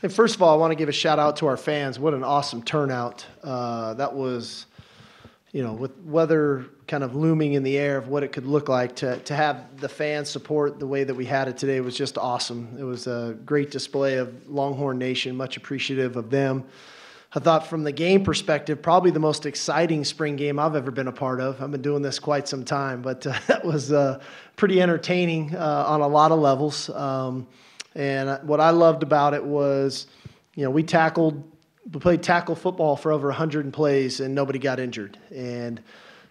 And first of all, I want to give a shout out to our fans. What an awesome turnout. That was, with weather kind of looming in the air of what it could look like, to have the fans support the way that we had it today was just awesome. It was a great display of Longhorn Nation, much appreciative of them. I thought from the game perspective, probably the most exciting spring game I've ever been a part of. I've been doing this quite some time, but that was pretty entertaining on a lot of levels. And what I loved about it was, we played tackle football for over 100 plays and nobody got injured. And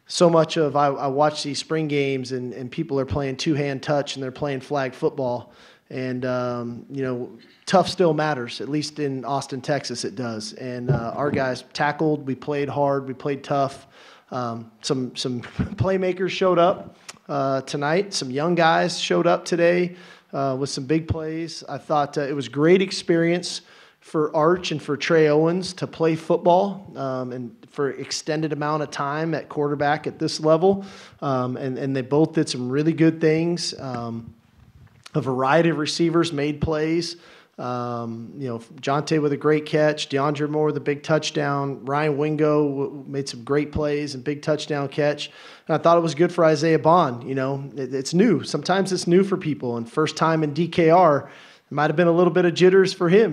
so much of, I watch these spring games and people are playing two-hand touch and they're playing flag football. And, tough still matters, at least in Austin, Texas it does. And our guys tackled, we played hard, we played tough. Some playmakers showed up tonight. Some young guys showed up today with some big plays. I thought it was a great experience for Arch and for Trey Owens to play football and for extended amount of time at quarterback at this level. And they both did some really good things. A variety of receivers made plays. Jonte with a great catch, DeAndre Moore with a big touchdown, Ryan Wingo made some great plays and big touchdown catch. And I thought it was good for Isaiah Bond. It's new. Sometimes it's new for people. And first time in DKR, it might have been a little bit of jitters for him,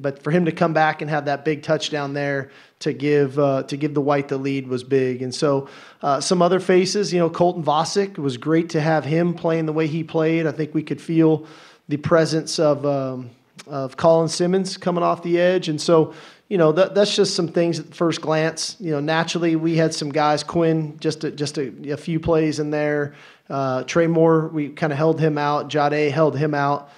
but for him to come back and have that big touchdown there to give the White the lead was big. And so some other faces, Colton Vosick, it was great to have him playing the way he played. I think we could feel the presence of Colin Simmons coming off the edge. And so, that's just some things at first glance. Naturally we had some guys, Quinn, just a few plays in there. Trey Moore, we kind of held him out. Jade held him out.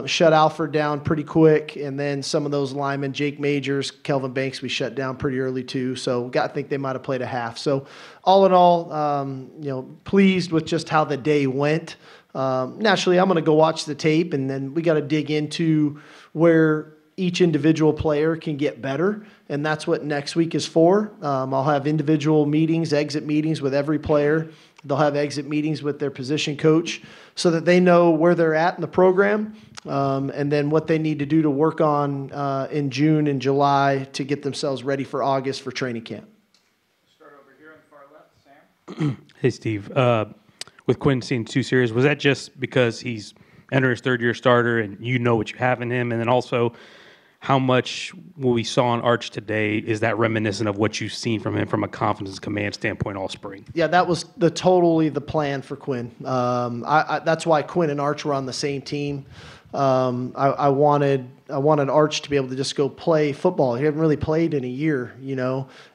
Shut Alford down pretty quick, and then some of those linemen, Jake Majors, Kelvin Banks, we shut down pretty early too. So I think they might have played a half. So all in all, pleased with just how the day went. Naturally, I'm going to go watch the tape, and then we got to dig into where each individual player can get better, and that's what next week is for. I'll have individual meetings, exit meetings with every player. They'll have exit meetings with their position coach so that they know where they're at in the program and then what they need to do to work on in June and July to get themselves ready for August for training camp. Start over here on the far left, Sam. Hey, Steve. With Quinn seeing 2 series, was that just because he's entering his third-year starter and you know what you have in him? And then also, how much what we saw on Arch today, is that reminiscent of what you've seen from him from a confidence command standpoint all spring? Yeah, that was totally the plan for Quinn. That's why Quinn and Arch were on the same team. I wanted Arch to be able to just go play football. He hadn't really played in a year,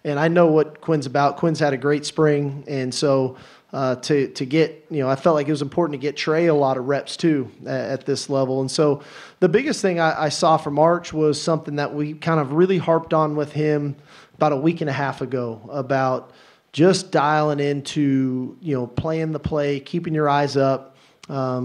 and I know what Quinn's about. Quinn's had a great spring, and so to get, I felt like it was important to get Trey a lot of reps too at this level. And so the biggest thing I saw from Arch was something that we kind of really harped on with him about a week and a half ago, about just dialing into, playing the play, keeping your eyes up. I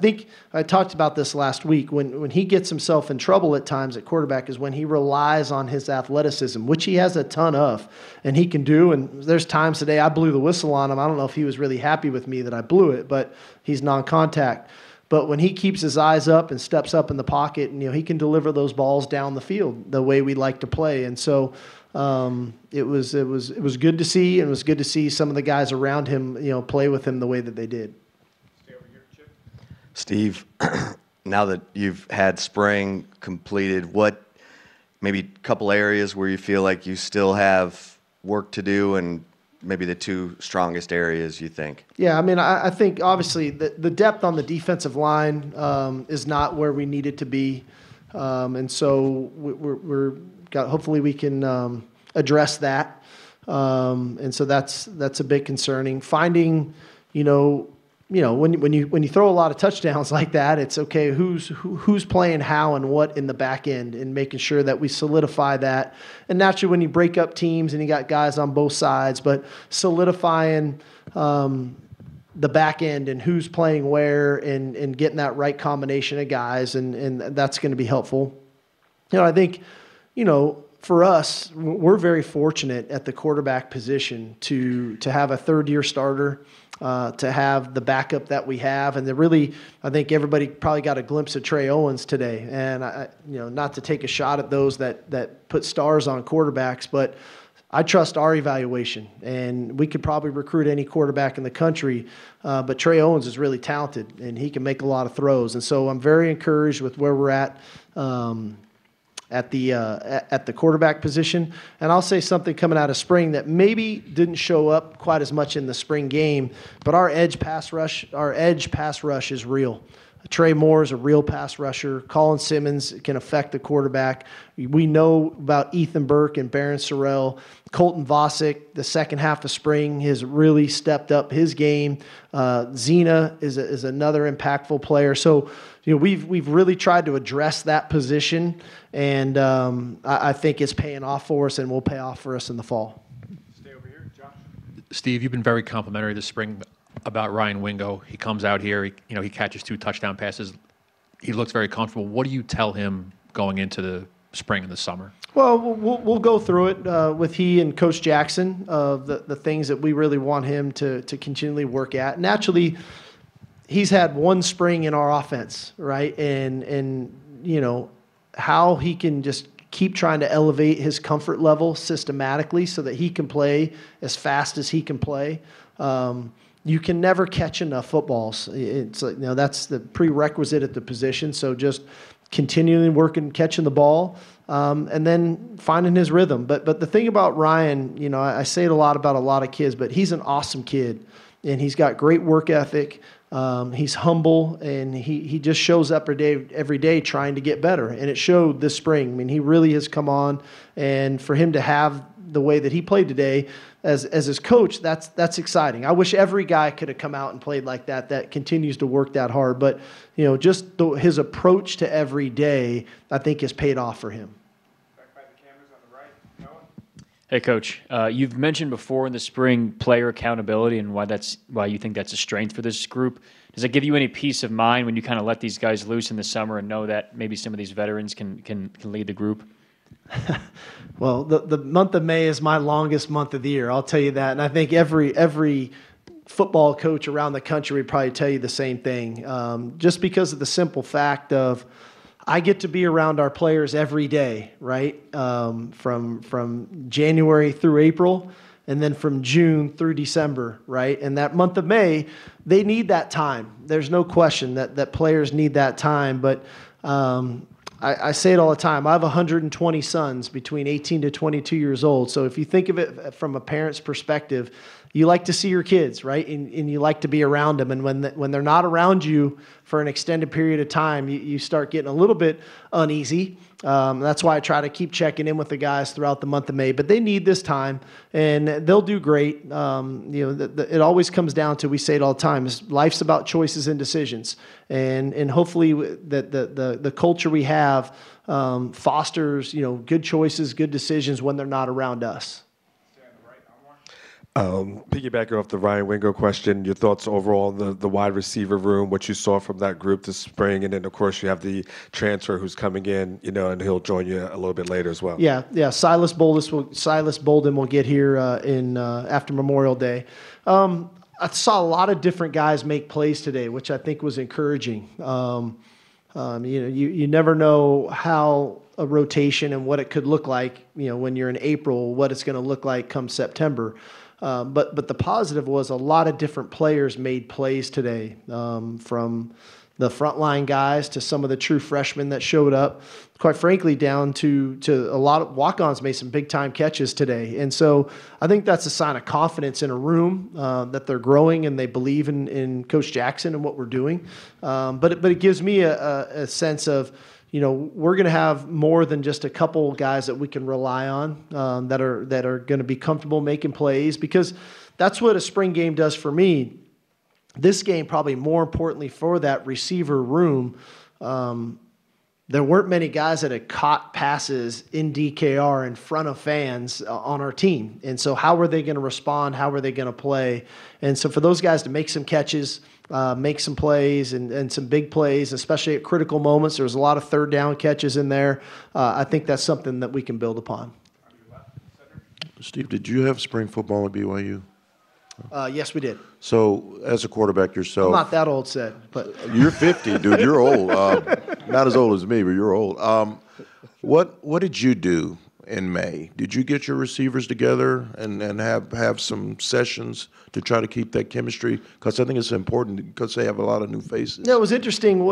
think I talked about this last week. When he gets himself in trouble at times at quarterback is when he relies on his athleticism, which he has a ton of, and he can do. And there's times today I blew the whistle on him. I don't know if he was really happy with me that I blew it, but he's non-contact. But when he keeps his eyes up and steps up in the pocket, and he can deliver those balls down the field the way we like to play. And so it was good to see, and it was good to see some of the guys around him, play with him the way that they did. Stay over here, Chip. Steve, now that you've had spring completed, what maybe a couple areas where you feel like you still have work to do, and maybe the 2 strongest areas you think? Yeah, I think obviously the depth on the defensive line is not where we need it to be, and so hopefully we can address that, and so that's a bit concerning. Finding, when you throw a lot of touchdowns like that, it's okay. Who's playing how and what in the back end, and making sure that we solidify that. And naturally, when you break up teams and you got guys on both sides, but solidifying the back end and who's playing where, and getting that right combination of guys, and that's going to be helpful. I think, for us, we're very fortunate at the quarterback position to have a third-year starter to have the backup that we have. And I think everybody probably got a glimpse of Trey Owens today. And not to take a shot at those that put stars on quarterbacks, but I trust our evaluation, and we could probably recruit any quarterback in the country, but Trey Owens is really talented, and he can make a lot of throws. And so I'm very encouraged with where we're at the quarterback position. And I'll say something coming out of spring that maybe didn't show up quite as much in the spring game, but our edge pass rush is real. Trey Moore is a real pass rusher. Colin Simmons can affect the quarterback. We know about Ethan Burke and Barron Sorrell. Colton Vosick, the second half of spring, has really stepped up his game. Zena is another impactful player. So, we've really tried to address that position, and I think it's paying off for us and will pay off for us in the fall. Stay over here, Josh. Steve, you've been very complimentary this spring about Ryan Wingo. He comes out here, he catches 2 touchdown passes. He looks very comfortable. What do you tell him going into the spring and the summer? Well, we'll go through it with he and Coach Jackson of the things that we really want him to continually work at. Naturally, he's had one spring in our offense, right? And how he can just keep trying to elevate his comfort level systematically so that he can play as fast as he can play. You can never catch enough footballs. It's like, that's the prerequisite at the position. So just continually working, catching the ball, and then finding his rhythm. But the thing about Ryan, I say it a lot about a lot of kids, but he's an awesome kid, and he's got great work ethic. He's humble, and he just shows up every day trying to get better. And it showed this spring. I mean, he really has come on, and for him to have the way that he played today as his coach, that's exciting. I wish every guy could have come out and played like that continues to work that hard. But, just his approach to every day, I think, has paid off for him. Back by the cameras on the right, Noah. Hey, Coach. You've mentioned before in the spring player accountability and why you think that's a strength for this group. Does it give you any peace of mind when you kind of let these guys loose in the summer and know that maybe some of these veterans can lead the group? Well, the month of May is my longest month of the year. I'll tell you that. And I think every football coach around the country would probably tell you the same thing. Just because of the simple fact of I get to be around our players every day, right? From January through April, and then from June through December, right? And that month of May, they need that time. There's no question that players need that time. But I say it all the time. I have 120 sons between 18 to 22 years old. So if you think of it from a parent's perspective, you like to see your kids, right? And you like to be around them. And when they're not around you for an extended period of time, you start getting a little bit uneasy. That's why I try to keep checking in with the guys throughout the month of May. But they need this time, and they'll do great. It always comes down to, we say it all the time, is life's about choices and decisions. And hopefully the culture we have fosters good choices, good decisions when they're not around us. Piggybacking off the Ryan Wingo question, your thoughts overall on the wide receiver room, what you saw from that group this spring, and then of course you have the transfer who's coming in, and he'll join you a little bit later as well. Yeah. Silas Bolden will get here after Memorial Day. I saw a lot of different guys make plays today, which I think was encouraging. You never know how a rotation and what it could look like, when you're in April, what it's going to look like come September. But the positive was a lot of different players made plays today, from the frontline guys to some of the true freshmen that showed up, quite frankly, down to a lot of walk-ons made some big-time catches today. And so I think that's a sign of confidence in a room, that they're growing and they believe in Coach Jackson and what we're doing. But it gives me a sense of, we're going to have more than just a couple guys that we can rely on, that are going to be comfortable making plays, because that's what a spring game does for me. This game, probably more importantly for that receiver room, there weren't many guys that had caught passes in DKR in front of fans on our team. And so how are they going to respond? How are they going to play? And so for those guys to make some catches, make some plays and some big plays, especially at critical moments, there was a lot of third down catches in there. I think that's something that we can build upon. Steve, did you have spring football at BYU? Yes, we did. So, as a quarterback yourself, I'm not that old, said, but you're 50, dude. You're old. Not as old as me, but you're old. What did you do in May? Did you get your receivers together and have some sessions to try to keep that chemistry? Because I think it's important because they have a lot of new faces. yeah, it was interesting.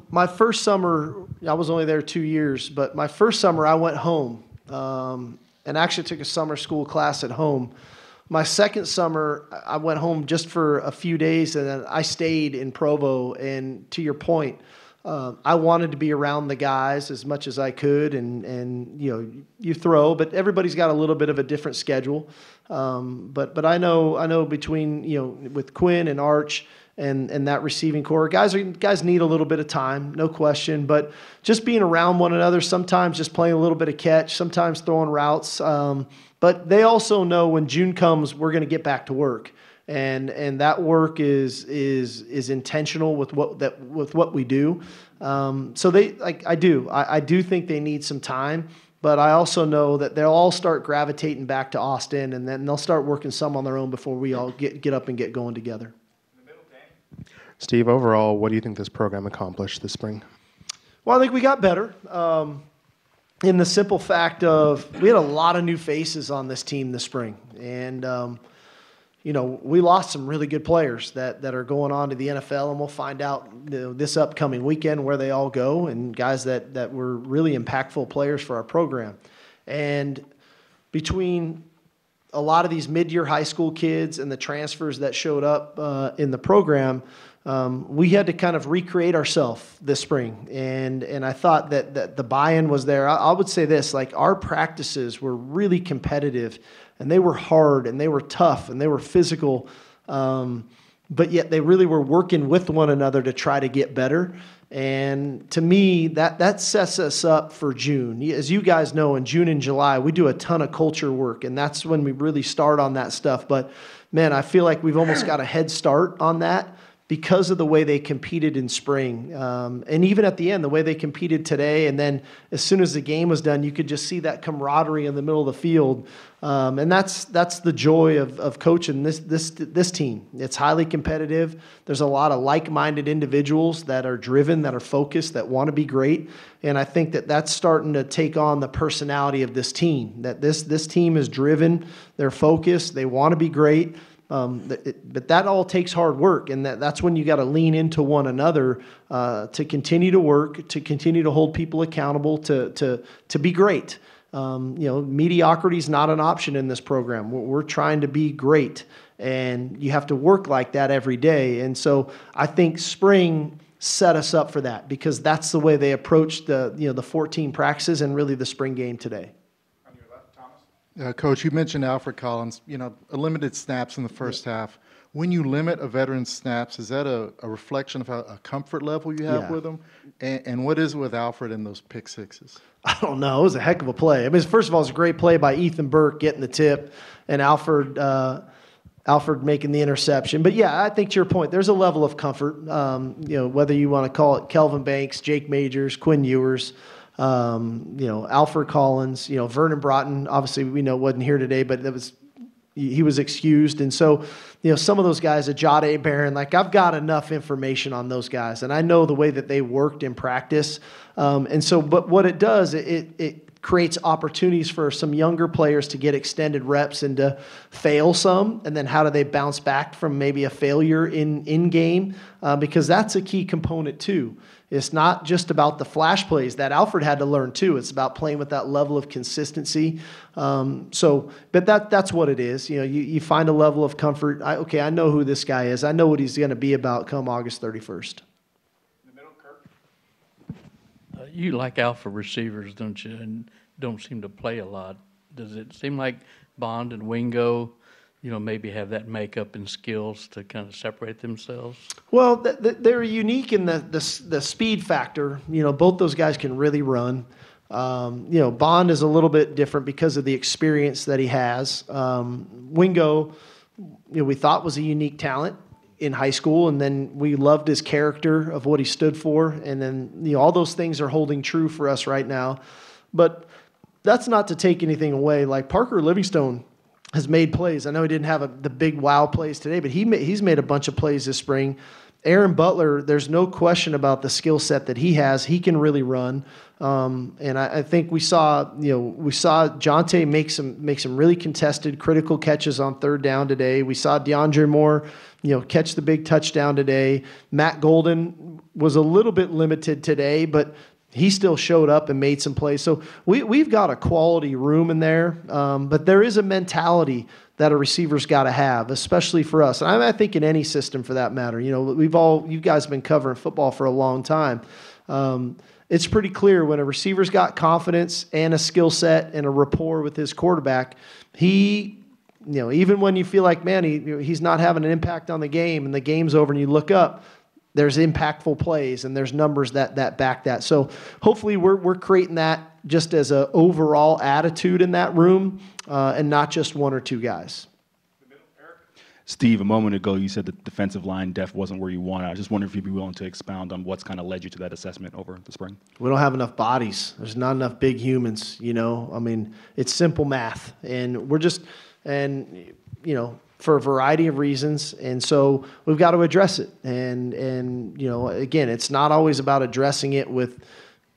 My first summer, I was only there 2 years, but my first summer I went home and actually took a summer school class at home. My second summer, I went home just for a few days, and then I stayed in Provo. And to your point, I wanted to be around the guys as much as I could, and you throw, but everybody's got a little bit of a different schedule. But I know between with Quinn and Arch and that receiving core, guys need a little bit of time, no question. But just being around one another, sometimes just playing a little bit of catch, sometimes throwing routes. But they also know when June comes, we're going to get back to work. And that work is intentional with what we do. So I do think they need some time, but I also know that they'll all start gravitating back to Austin, and then they'll start working some on their own before we all get up and get going together. Steve, overall, what do you think this program accomplished this spring? Well, I think we got better. In the simple fact of we had a lot of new faces on this team this spring, and we lost some really good players that are going on to the NFL, and we'll find out this upcoming weekend where they all go, and guys that were really impactful players for our program. And between a lot of these mid-year high school kids and the transfers that showed up in the program, we had to kind of recreate ourselves this spring. And I thought that the buy-in was there. I would say this, like our practices were really competitive, and they were hard, and they were tough, and they were physical, but yet they really were working with one another to try to get better. And to me, that sets us up for June. As you guys know, in June and July, we do a ton of culture work, and that's when we really start on that stuff. But, man, I feel like we've almost got a head start on that because of the way they competed in spring. And even at the end, the way they competed today, and then as soon as the game was done, you could just see that camaraderie in the middle of the field. And that's the joy of coaching this team. It's highly competitive. There's a lot of like-minded individuals that are driven, that are focused, that want to be great. And I think that's starting to take on the personality of this team, that this team is driven, they're focused, they want to be great. But that all takes hard work, and that's when you got to lean into one another to continue to work, to continue to hold people accountable, to be great. Mediocrity is not an option in this program. We're trying to be great, and you have to work like that every day. And so I think spring set us up for that because that's the way they approached the 14 practices and really the spring game today. Coach, you mentioned Alfred Collins, limited snaps in the first half. When you limit a veteran's snaps, is that a reflection of a comfort level you have with him? And what is it with Alfred and those pick sixes? I don't know. It was a heck of a play. I mean, first of all, it's a great play by Ethan Burke getting the tip and Alfred making the interception. But, yeah, I think to your point, there's a level of comfort, whether you want to call it Kelvin Banks, Jake Majors, Quinn Ewers, Alfred Collins, Vernon Broughton, obviously we know wasn't here today, but he was excused. And so, some of those guys, Ajade Barron, I've got enough information on those guys, and I know the way that they worked in practice. But what it does, it creates opportunities for some younger players to get extended reps and to fail some, and then how do they bounce back from maybe a failure in game? Because that's a key component too. It's not just about the flash plays that Alfred had to learn too. It's about playing with that level of consistency. But that's what it is. You find a level of comfort. I know who this guy is. I know what he's going to be about come August 31st. In the middle, Kirk. You like alpha receivers, don't you? And don't seem to play a lot. Does it seem like Bond and Wingo, maybe have that makeup and skills to kind of separate themselves? Well, they're unique in the speed factor. Both those guys can really run. Bond is a little bit different because of the experience that he has. Wingo, we thought was a unique talent in high school, and then we loved his character of what he stood for, and then all those things are holding true for us right now. But that's not to take anything away. Like Parker Livingstone has made plays. I know he didn't have the big wow plays today, but he's made a bunch of plays this spring. Aaron Butler, there's no question about the skill set that he has. He can really run, and I think we saw Jonte make some really contested, critical catches on third down today. We saw DeAndre Moore, catch the big touchdown today. Matt Golden was a little bit limited today, but he still showed up and made some plays. So we've got a quality room in there, but there is a mentality that a receiver's got to have, especially for us. And I think in any system for that matter. You guys have been covering football for a long time. It's pretty clear when a receiver's got confidence and a skill set and a rapport with his quarterback, even when you feel like, man, he's not having an impact on the game and the game's over and you look up, there's impactful plays and there's numbers that back that. So hopefully we're creating that just as an overall attitude in that room and not just one or two guys. Steve, a moment ago you said the defensive line depth wasn't where you wanted. I was just wondering if you'd be willing to expound on what's kind of led you to that assessment over the spring. We don't have enough bodies. There's not enough big humans, it's simple math. And for a variety of reasons, and so we've got to address it. And again, it's not always about addressing it with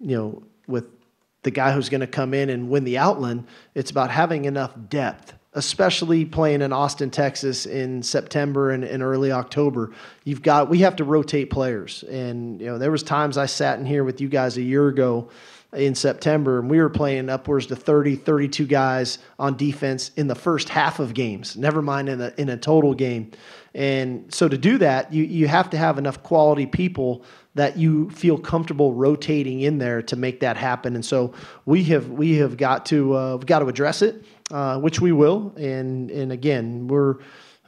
the guy who's going to come in and win the Outland. It's about having enough depth, especially playing in Austin, Texas in September and early October. We have to rotate players, and there was times I sat in here with you guys a year ago in September, and we were playing upwards to 30, 32 guys on defense in the first half of games, never mind in a total game. And so to do that, you have to have enough quality people that you feel comfortable rotating in there to make that happen. And so we have got to address it, which we will. And again, we're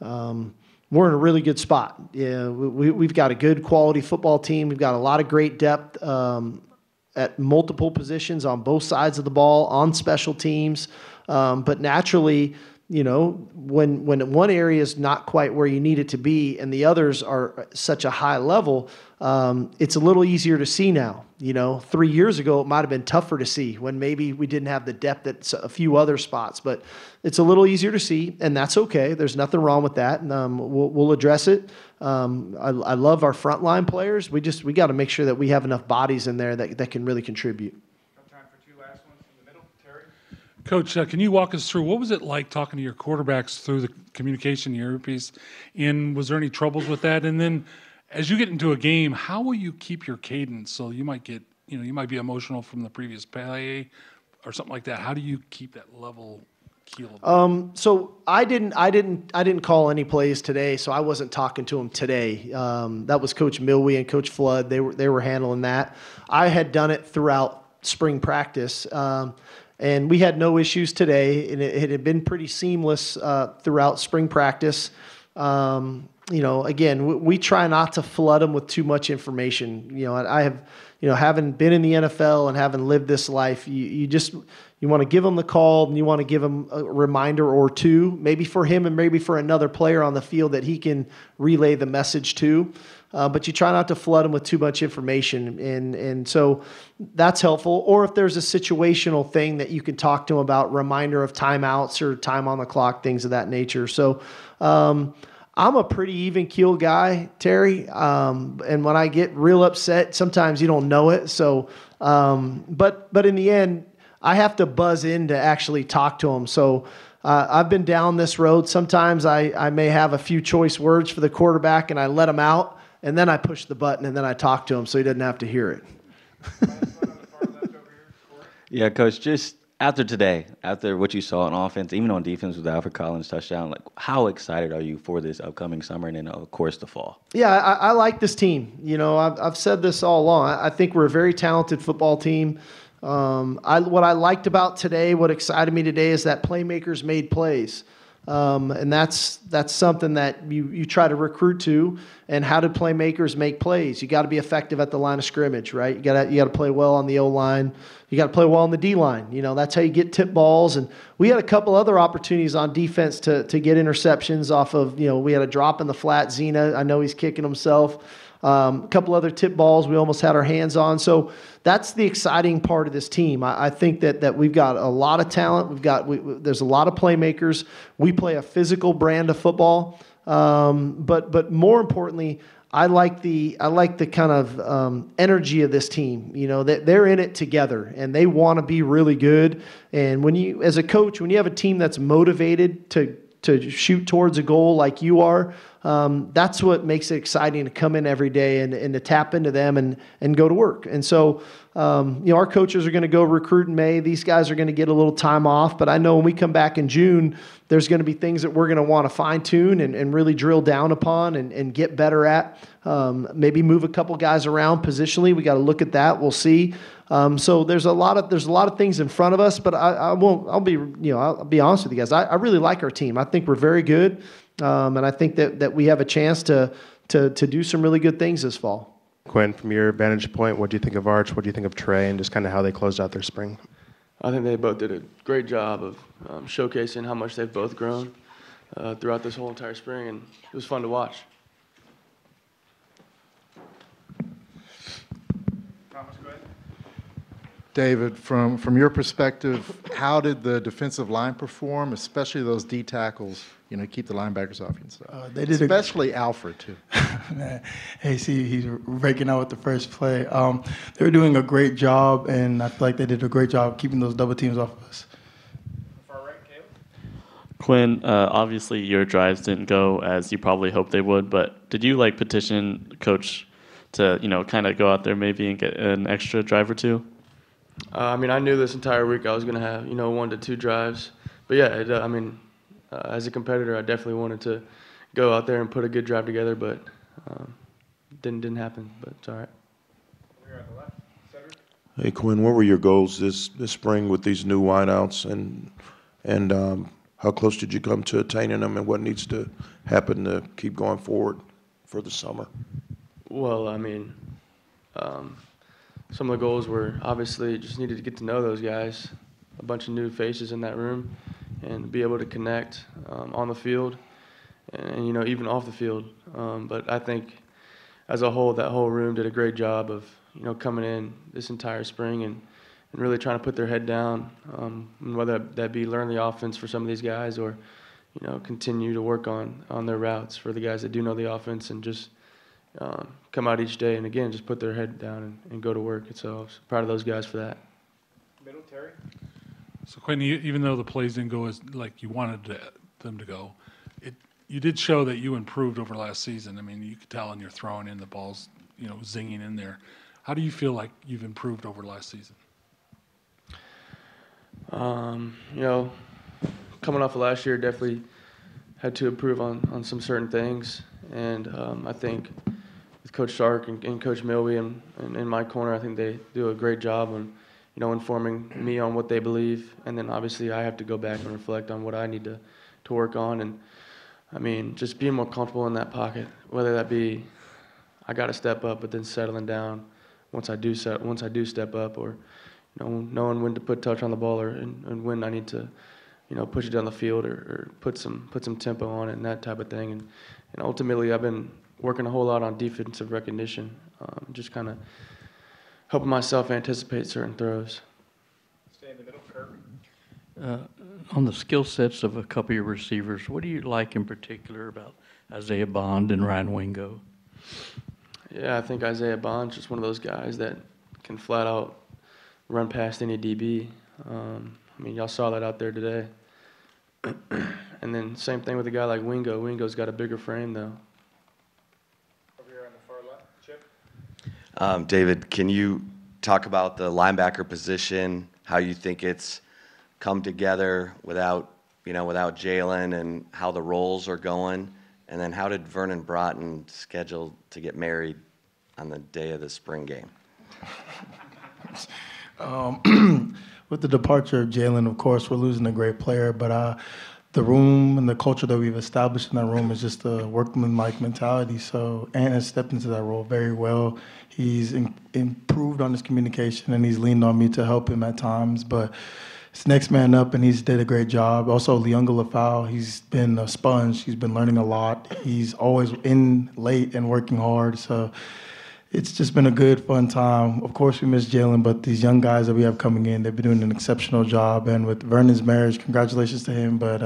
in a really good spot. Yeah, we've got a good quality football team. We've got a lot of great depth at multiple positions on both sides of the ball, on special teams. But naturally, when one area is not quite where you need it to be and the others are such a high level, it's a little easier to see now. 3 years ago, it might have been tougher to see when maybe we didn't have the depth at a few other spots, but it's a little easier to see, and that's okay. There's nothing wrong with that, and we'll address it. I love our frontline players. We got to make sure that we have enough bodies in there that can really contribute. Time for two last ones in the middle. Terry? Coach, can you walk us through what was it like talking to your quarterbacks through the communication earpiece, and was there any troubles with that? And then as you get into a game, how will you keep your cadence? So you might get, you might be emotional from the previous play or something like that. How do you keep that level keel? So I didn't call any plays today, so I wasn't talking to them today. That was Coach Milwee and Coach Flood. They were handling that. I had done it throughout spring practice, and we had no issues today, and it had been pretty seamless throughout spring practice. Again, we try not to flood them with too much information. I have, having been in the NFL and having lived this life, you want to give them the call and you want to give them a reminder or two, maybe for him and maybe for another player on the field that he can relay the message to. But you try not to flood them with too much information. And so that's helpful. Or if there's a situational thing that you can talk to them about, reminder of timeouts or time on the clock, things of that nature. So, I'm a pretty even keel guy, Terry. And when I get real upset, sometimes you don't know it. So, but in the end, I have to buzz in to actually talk to him. So I've been down this road. Sometimes I may have a few choice words for the quarterback and I let him out and then I push the button and then I talk to him so he doesn't have to hear it. Yeah, Coach, just after today, after what you saw on offense, even on defense with the Alfred Collins touchdown, how excited are you for this upcoming summer and then, of course, the fall? Yeah, I like this team. I've said this all along. I think we're a very talented football team. What I liked about today, what excited me today is that playmakers made plays. And that's something that you try to recruit to. And how do playmakers make plays? You got to be effective at the line of scrimmage, right? You got to play well on the O-line. You got to play well on the D-line. That's how you get tip balls. And we had a couple other opportunities on defense to get interceptions off of, we had a drop in the flat. Zena, I know he's kicking himself. A couple other tip balls we almost had our hands on. So that's the exciting part of this team. I think that we've got a lot of talent. There's a lot of playmakers. We play a physical brand of football. But more importantly, I like the kind of energy of this team. You know, that they're in it together and they want to be really good. And when you, as a coach, when you have a team that's motivated to shoot towards a goal like you are, that's what makes it exciting to come in every day and to tap into them and go to work. And so, our coaches are going to go recruit in May. These guys are going to get a little time off. But I know when we come back in June, there's going to be things that we're going to want to fine-tune and really drill down upon and get better at. Maybe move a couple guys around positionally. We got to look at that. We'll see. So there's a lot of things in front of us, but I'll be honest with you guys. I really like our team. I think we're very good. And I think that we have a chance to do some really good things this fall. Quinn, from your vantage point, what do you think of Arch? What do you think of Trey, and just kind of how they closed out their spring? I think they both did a great job of showcasing how much they've both grown throughout this whole entire spring, and it was fun to watch. Thomas, go ahead. David, from your perspective, how did the defensive line perform, especially those D tackles? You know, keep the linebackers off you and stuff. They did especially Alfred too. Hey, see, he's breaking out with the first play. They were doing a great job, and I feel like they did a great job keeping those double teams off of us. Far right, Caleb. Quinn, obviously your drives didn't go as you probably hoped they would, but did you petition Coach to kind of go out there maybe and get an extra drive or two? I knew this entire week I was going to have 1 to 2 drives, but yeah, as a competitor, I definitely wanted to go out there and put a good drive together, but didn't happen. But it's all right. Here on the left, Cedric. Hey Quinn, what were your goals this spring with these new wideouts, and how close did you come to attaining them, and what needs to happen to keep going forward for the summer? Well, some of the goals were obviously just needed to get to know those guys, a bunch of new faces in that room, and be able to connect on the field and even off the field. But I think as a whole, that whole room did a great job of coming in this entire spring and really trying to put their head down, and whether that be learn the offense for some of these guys or continue to work on their routes for the guys that do know the offense, and just come out each day and again just put their head down and go to work. And so I was proud of those guys for that. Middle, Terry. So Quinn, even though the plays didn't go as like you wanted them to go, you did show that you improved over last season. You could tell, and you're throwing in the balls, zinging in there. How do you feel like you've improved over last season? Coming off of last year, definitely had to improve on some certain things, and I think with Coach Sark and Coach Milby and in my corner, I think they do a great job on informing me on what they believe, and then obviously I have to go back and reflect on what I need to work on, and just being more comfortable in that pocket, whether that be I got to step up, but then settling down once I do step up, or knowing when to put touch on the ball, and when I need to push it down the field or put some tempo on it and that type of thing, and ultimately I've been working a whole lot on defensive recognition, just kind of helping myself anticipate certain throws. Stay in the middle, Kirk. On the skill sets of a couple of your receivers, what do you like in particular about Isaiah Bond and Ryan Wingo? Yeah, I think Isaiah Bond's just one of those guys that can flat out run past any DB. Y'all saw that out there today. And then same thing with a guy like Wingo. Wingo's got a bigger frame, though. Over here on the far left, Chip. David, can you talk about the linebacker position, how you think it's come together without Jalen, and how the roles are going? And then how did Vernon Broughton schedule to get married on the day of the spring game? With the departure of Jalen, of course, we're losing a great player, but the room and the culture that we've established in that room is just a workman-like mentality. So Ant has stepped into that role very well. He's improved on his communication, and he's leaned on me to help him at times. But It's next man up, and he's did a great job. Also, Leonga Lafau, he's been a sponge. He's been learning a lot. He's always in late and working hard. So it's just been a good, fun time. Of course, we miss Jalen, but these young guys that we have coming in, they've been doing an exceptional job. And with Vernon's marriage, congratulations to him. But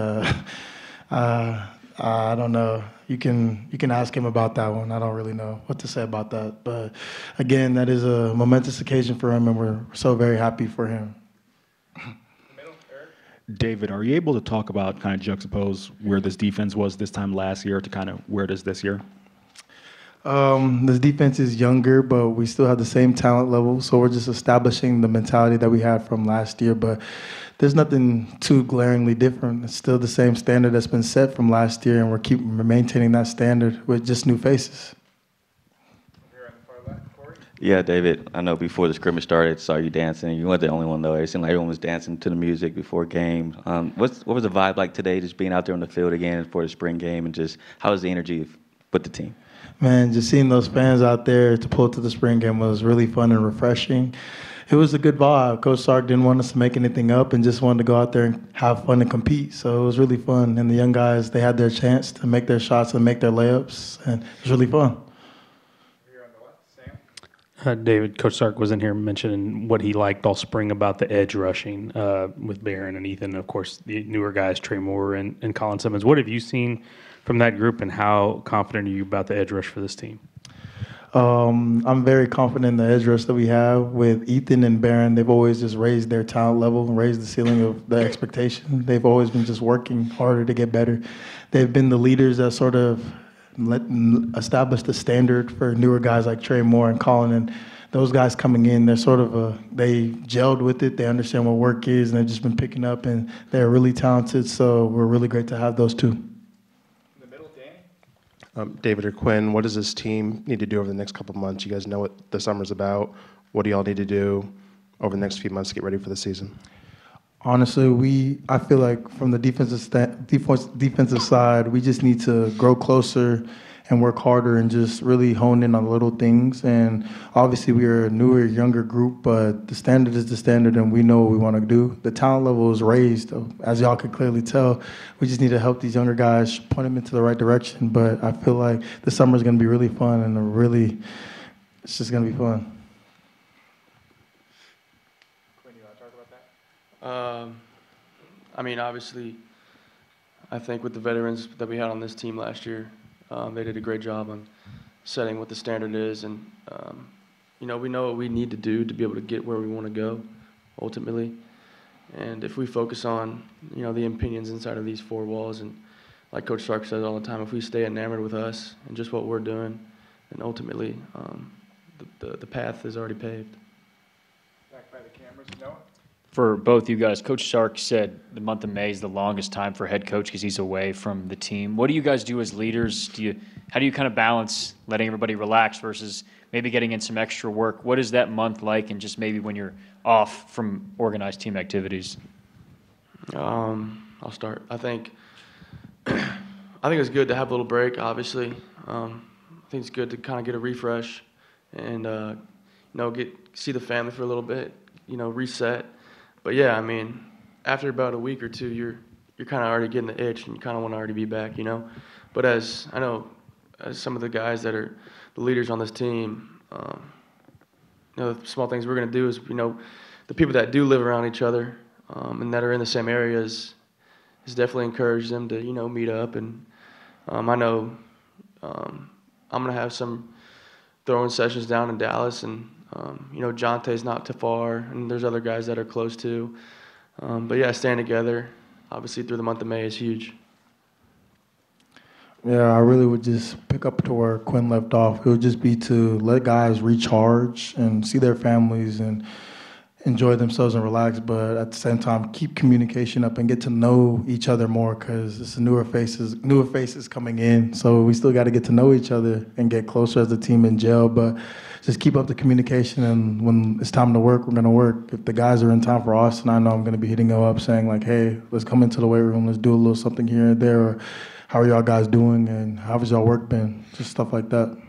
I don't know. You can ask him about that one. I don't really know what to say about that. But again, that is a momentous occasion for him, and we're so very happy for him. David, are you able to talk about, kind of juxtapose where this defense was this time last year to kind of where it is this year? This defense is younger, but we still have the same talent level. So we're just establishing the mentality that we had from last year. But there's nothing too glaringly different. It's still the same standard that's been set from last year, and we're maintaining that standard with just new faces. Yeah, David, I know before the scrimmage started, saw you dancing. You weren't the only one, though. It seemed like everyone was dancing to the music before games. What was the vibe like today, just being out there on the field again for the spring game, and just how was the energy with the team? Man, just seeing those fans out there to pull to the spring game was really fun and refreshing. It was a good vibe. Coach Sark didn't want us to make anything up and just wanted to go out there and have fun and compete. So it was really fun. And the young guys, they had their chance to make their shots and make their layups, and it was really fun. David, Coach Sark was in here mentioning what he liked all spring about the edge rushing with Barron and Ethan, and of course, the newer guys, Trey Moore and Colin Simmons. What have you seen from that group, and how confident are you about the edge rush for this team? I'm very confident in the edge rush that we have with Ethan and Barron. They've always just raised their talent level and raised the ceiling of the expectation. They've always been just working harder to get better. They've been the leaders that sort of establish the standard for newer guys like Trey Moore and Colin, and those guys coming in, they're sort of they gelled with it. They understand what work is, and they've just been picking up, and they're really talented. So we're really great to have those two. In the middle, Danny. David or Quinn, what does this team need to do over the next couple of months? You guys know what the summer's about. What do y'all need to do over the next few months to get ready for the season? Honestly, I feel like from the defensive side, we just need to grow closer and work harder and just really hone in on little things. And obviously, we are a newer, younger group, but the standard is the standard, and we know what we want to do. The talent level is raised, as y'all can clearly tell. We just need to help these younger guys, point them into the right direction. But I feel like the summer is going to be really fun, and it's just going to be fun. I mean, obviously, I think with the veterans that we had on this team last year, they did a great job on setting what the standard is. And, we know what we need to do to be able to get where we want to go, ultimately. And if we focus on, the opinions inside of these four walls, and like Coach Sark says all the time, if we stay enamored with us and just what we're doing, then ultimately the path is already paved. Back by the cameras, Noah. For both you guys, Coach Sark said the month of May is the longest time for a head coach because he's away from the team. What do you guys do as leaders? How do you kind of balance letting everybody relax versus maybe getting in some extra work? What is that month like, and just maybe when you're off from organized team activities? I'll start. I think it's good to have a little break, obviously. I think it's good to kind of get a refresh and, see the family for a little bit, reset. But yeah, I mean, after about a week or two, you're kind of already getting the itch, and you kind of want to already be back, But as some of the guys that are the leaders on this team, the small things we're going to do is, the people that do live around each other and that are in the same areas, is definitely encourage them to, meet up. And I know I'm going to have some throwing sessions down in Dallas, and Jonte's not too far, and there's other guys that are close too. But yeah, staying together, obviously through the month of May, is huge. Yeah, I really would just pick up to where Quinn left off. It would just be to let guys recharge and see their families and enjoy themselves and relax, but at the same time, keep communication up and get to know each other more, because it's newer faces coming in. So we still got to get to know each other and get closer as a team in jail. But just keep up the communication, and when it's time to work, we're going to work. If the guys are in town for Austin, I know I'm going to be hitting them up saying like, hey, let's come into the weight room, let's do a little something here and there, or how are y'all guys doing, and how has y'all work been? Just stuff like that.